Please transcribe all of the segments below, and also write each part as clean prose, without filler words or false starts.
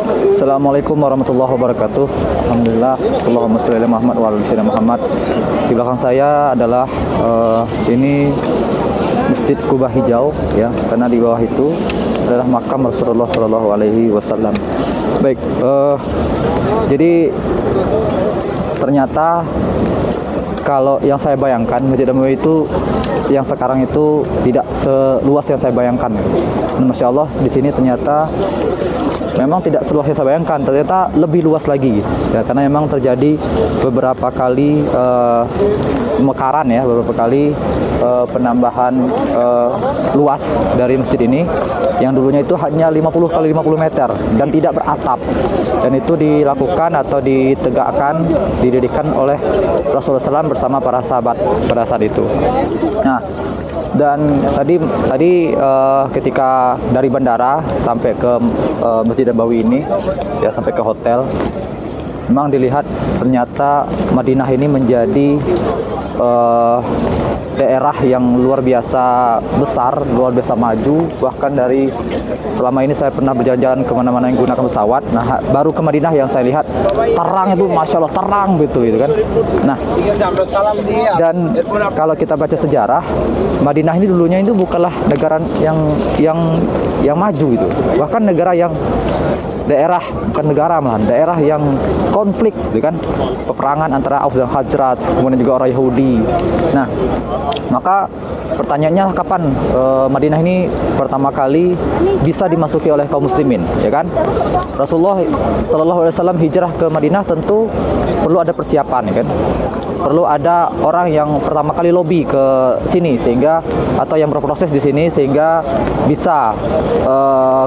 Assalamualaikum warahmatullahi wabarakatuh. Alhamdulillah, Allahumma sholli ala Muhammad wa ala ali sayyidina Muhammad. Di belakang saya adalah ini Masjid Kubah Hijau ya, karena di bawah itu adalah makam Rasulullah Shallallahu Alaihi Wasallam. Baik, jadi ternyata kalau yang saya bayangkan Masjid Nabawi itu yang sekarang itu tidak seluas yang saya bayangkan. Dan Masya Allah di sini ternyata memang tidak seluas yang saya bayangkan, ternyata lebih luas lagi ya, karena memang terjadi beberapa kali pemekaran ya, beberapa kali penambahan luas dari masjid ini yang dulunya itu hanya 50 kali 50 meter dan tidak beratap, dan itu dilakukan atau ditegakkan, didirikan oleh Rasulullah SAW bersama para sahabat pada saat itu. Nah, dan tadi ketika dari bandara sampai ke Masjid Nabawi ini ya, sampai ke hotel, memang dilihat ternyata Madinah ini menjadi daerah yang luar biasa besar, luar biasa maju. Bahkan dari selama ini saya pernah berjalan-jalan kemana-mana yang gunakan pesawat. Nah, baru ke Madinah yang saya lihat terang itu, Masya Allah terang gitu kan. Nah, dan kalau kita baca sejarah, Madinah ini dulunya itu bukanlah negara yang maju gitu, bahkan negara yang daerah yang konflik gitu kan, peperangan antara Aus dan Khazraj, kemudian juga orang Yahudi. Nah, maka pertanyaannya kapan Madinah ini pertama kali bisa dimasuki oleh kaum muslimin, ya kan? Rasulullah Shallallahu Alaihi Wasallam hijrah ke Madinah tentu perlu ada persiapan, ya kan? Perlu ada orang yang pertama kali lobby ke sini sehingga, atau yang berproses di sini sehingga bisa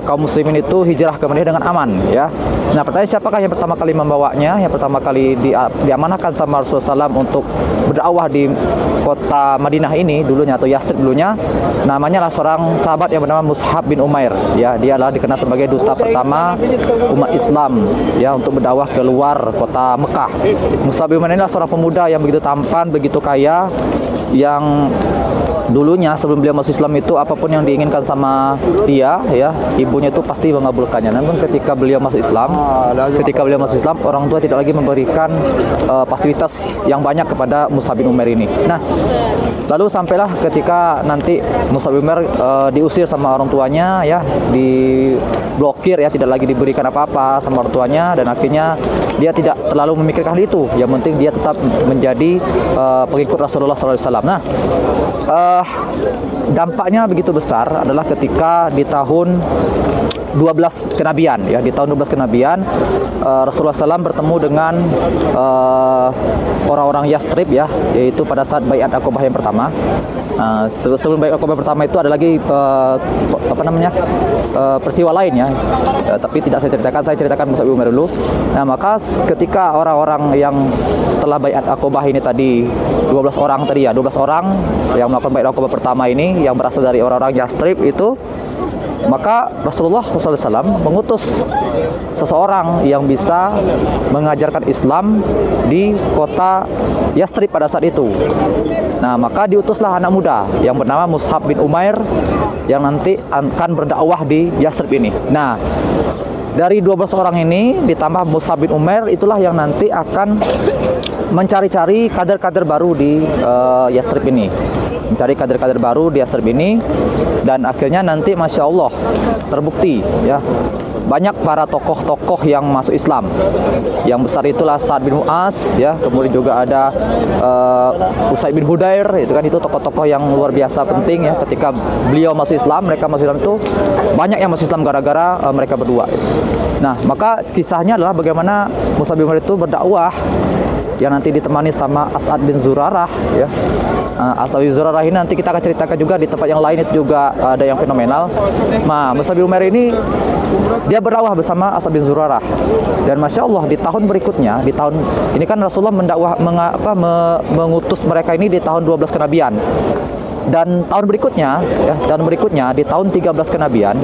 kaum muslimin itu hijrah ke Madinah dengan aman ya. Nah, pertanyaan siapakah yang pertama kali membawanya, yang pertama kali diamanahkan sama Rasulullah SAW untuk berdakwah di kota Madinah ini dulunya, atau Yasrib dulunya, namanya adalah seorang sahabat yang bernama Mus'ab bin Umair ya. Dia adalah dikenal sebagai duta pertama umat Islam ya untuk berdakwah ke luar kota Mekah. Mus'ab bin Umair adalah seorang pemuda yang begitu tampan, begitu kaya, yang dulunya sebelum beliau masuk Islam itu apapun yang diinginkan sama dia ya, ibunya itu pasti mengabulkannya. Namun ketika beliau masuk Islam, orang tua tidak lagi memberikan fasilitas yang banyak kepada Mus'ab bin Umair ini. Nah, lalu sampailah ketika nanti Mus'ab bin Umair diusir sama orang tuanya ya, diblokir ya, tidak lagi diberikan apa-apa sama orang tuanya, dan akhirnya dia tidak terlalu memikirkan hal itu. Yang penting dia tetap menjadi pengikut Rasulullah SAW. Nah, dampaknya begitu besar adalah ketika di tahun 12 kenabian ya, di tahun 12 kenabian Rasulullah SAW bertemu dengan orang-orang Yasrib ya, yaitu pada saat Baiat Aqobah yang pertama. Sebelum Baiat Aqobah pertama itu ada lagi peristiwa lain ya, tapi tidak saya ceritakan Mus'ab bin Umair dulu. Nah, maka ketika orang-orang yang setelah Baiat Aqobah ini tadi 12 orang yang melakukan Baiat Aqobah pertama ini, yang berasal dari orang-orang Yasrib itu, maka Rasulullah SAW mengutus seseorang yang bisa mengajarkan Islam di kota Yasrib pada saat itu. Nah, maka diutuslah anak muda yang bernama Mus'ab bin Umair yang nanti akan berdakwah di Yasrib ini. Nah, dari 12 orang ini ditambah Mus'ab bin Umair, itulah yang nanti akan mencari-cari kader-kader baru di Yasrib ini. Dan akhirnya nanti Masya Allah terbukti ya, banyak para tokoh-tokoh yang masuk Islam. Yang besar itulah Sa'ad bin Mu'az ya, kemudian juga ada Usaid bin Hudair, itu tokoh-tokoh yang luar biasa penting ya. Ketika beliau masuk Islam, mereka masuk Islam itu banyak yang masuk Islam gara-gara mereka berdua. Nah, maka kisahnya adalah bagaimana Mus'ab bin Umair itu berdakwah yang nanti ditemani sama As'ad bin Zurarah ya. As'ad bin Zurarah ini nanti kita akan ceritakan juga di tempat yang lain, itu juga ada yang fenomenal. Nah, Mus'ab bin Umair ini dia berdakwah bersama As'ad bin Zurarah, dan Masya Allah di tahun berikutnya, di tahun ini kan Rasulullah mengutus mereka ini di tahun 12 kenabian. Dan tahun berikutnya di tahun 13 kenabian,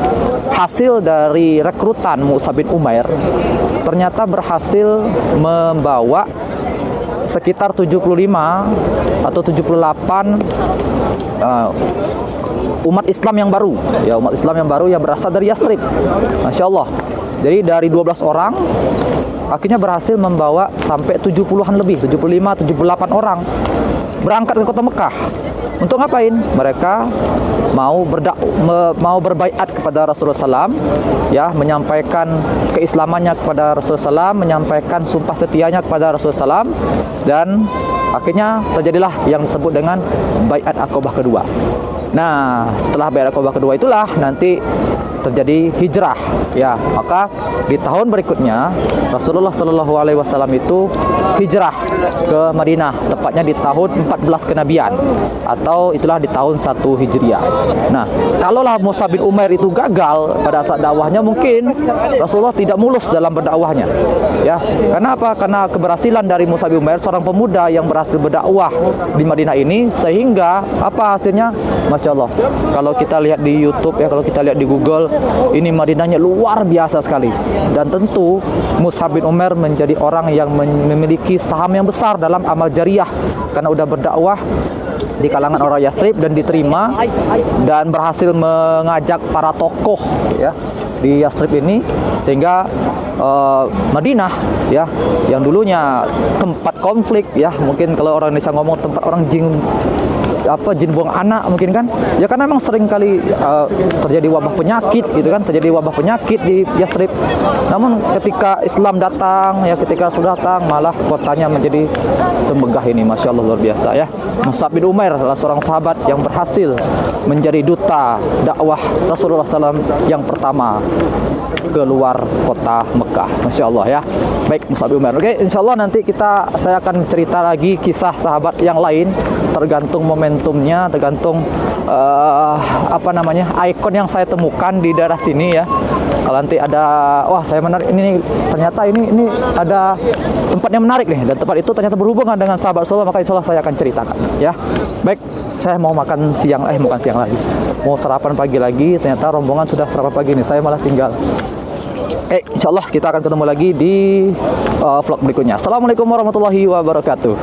hasil dari rekrutan Mus'ab bin Umair ternyata berhasil membawa sekitar 75 atau 78 umat Islam yang baru, ya umat Islam yang baru yang berasal dari Yathrib. Masya Allah. Jadi dari 12 orang akhirnya berhasil membawa sampai 70-an lebih, 75, 78 orang berangkat ke kota Mekah. Untuk ngapain? Mereka mau berbaiat kepada Rasulullah SAW, ya, menyampaikan keislamannya kepada Rasulullah SAW, menyampaikan sumpah setianya kepada Rasulullah SAW, dan akhirnya terjadilah yang disebut dengan baiat Aqabah kedua. Nah, setelah baiat Aqabah kedua itulah nanti terjadi hijrah, ya. Maka di tahun berikutnya Rasulullah Shallallahu Alaihi Wasallam itu hijrah ke Madinah, tepatnya di tahun 14 kenabian, atau itulah di tahun 1 Hijriah. Nah, kalaulah Mus'ab bin Umair itu gagal pada saat dakwahnya, mungkin Rasulullah tidak mulus dalam berdakwahnya, ya. Karena apa? Karena keberhasilan dari Mus'ab bin Umair, seorang pemuda yang berhasil berdakwah di Madinah ini, sehingga apa hasilnya? Masya Allah. Kalau kita lihat di YouTube, ya, kalau kita lihat di Google, ini Madinahnya luar biasa sekali. Dan tentu Mus'ab bin Umair menjadi orang yang memiliki saham yang besar dalam amal jariah, karena udah berdakwah di kalangan orang Yathrib dan diterima, dan berhasil mengajak para tokoh, ya, di Yathrib ini, sehingga Madinah, ya, yang dulunya tempat konflik, ya, mungkin kalau orang Indonesia ngomong tempat orang jin buang anak mungkin kan, ya, karena memang sering kali terjadi wabah penyakit gitu kan, terjadi wabah penyakit di Yathrib. Namun ketika Islam datang, ya, ketika sudah datang, malah kotanya menjadi semegah ini. Masya Allah, luar biasa, ya. Mus'ab bin Umair adalah seorang sahabat yang berhasil menjadi duta dakwah Rasulullah SAW yang pertama ke luar kota Mekah. Masya Allah, ya. Baik, Mus'ab bin Umair. Oke, insya Allah nanti saya akan cerita lagi kisah sahabat yang lain, tergantung momentumnya, tergantung ikon yang saya temukan di daerah sini, ya. Kalau nanti ada, wah, saya menarik ini, ternyata ini ada tempat yang menarik nih, dan tempat itu ternyata berhubungan dengan sahabat Rasulullah, maka insya Allah saya akan ceritakan, ya. Baik, saya mau makan siang, bukan siang lagi, mau sarapan pagi lagi. Ternyata rombongan sudah sarapan pagi nih, saya malah tinggal. Insya Allah kita akan ketemu lagi di vlog berikutnya. Assalamualaikum warahmatullahi wabarakatuh.